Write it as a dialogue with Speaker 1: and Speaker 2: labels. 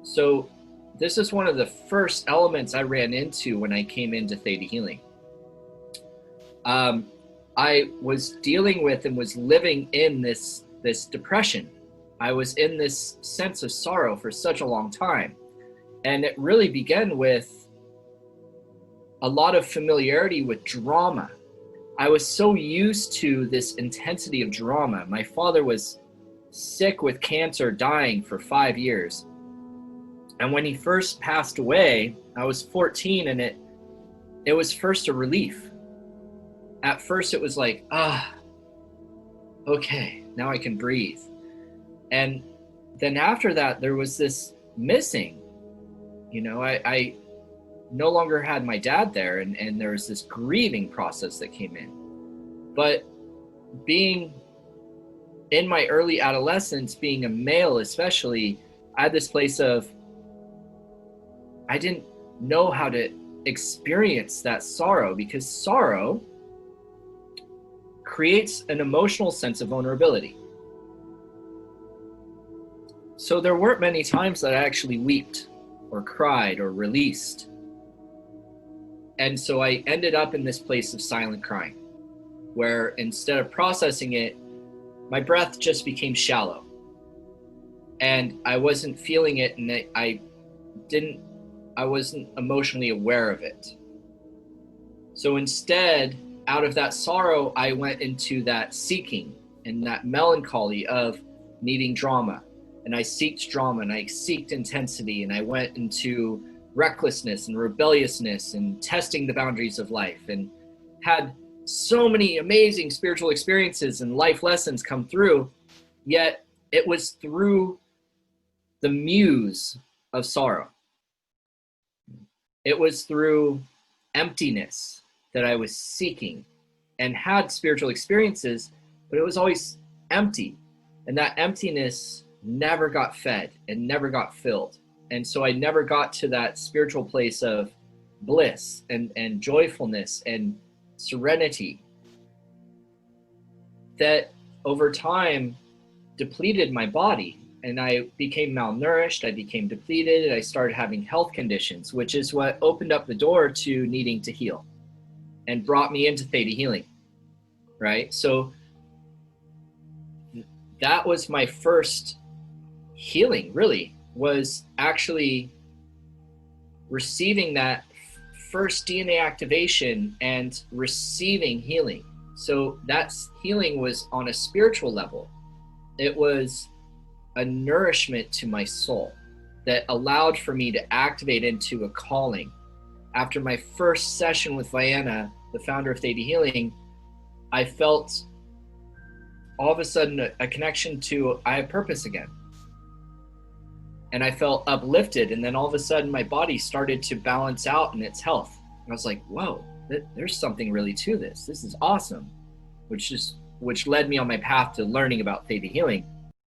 Speaker 1: So this is one of the first elements I ran into when I came into theta healing. I was dealing with and was living in this depression. I was in this sense of sorrow for such a long time. And it really began with a lot of familiarity with drama. I was so used to this intensity of drama. My father was sick with cancer, dying for 5 years. And when he first passed away, I was 14, and it was first a relief. At first it was like, okay, now I can breathe. And then after that, there was this missing. I no longer had my dad there, and there was this grieving process that came in. But being in my early adolescence, being a male especially, I had this place of, I didn't know how to experience that sorrow, because sorrow creates an emotional sense of vulnerability. So there weren't many times that I actually wept or cried or released. And so I ended up in this place of silent crying, where instead of processing it, my breath just became shallow. And I wasn't feeling it, and I wasn't emotionally aware of it. So instead, out of that sorrow, I went into that seeking and that melancholy of needing drama. And I seeked drama, and I seeked intensity, and I went into recklessness and rebelliousness and testing the boundaries of life, and had so many amazing spiritual experiences and life lessons come through. Yet it was through the muse of sorrow. It was through emptiness that I was seeking, and had spiritual experiences, but it was always empty. And that emptiness never got fed and never got filled. And so I never got to that spiritual place of bliss and joyfulness and serenity that over time depleted my body. And I became malnourished, I became depleted, I started having health conditions, which is what opened up the door to needing to heal and brought me into theta healing, right? So that was my first healing, really, was actually receiving that first DNA activation and receiving healing. So that healing was on a spiritual level. It was a nourishment to my soul that allowed for me to activate into a calling. After my first session with Vienna, the founder of Theta Healing, I felt all of a sudden a connection to, I have purpose again. And I felt uplifted, and then all of a sudden my body started to balance out in its health. And I was like, whoa, there's something really to this. This is awesome, which led me on my path to learning about Theta Healing.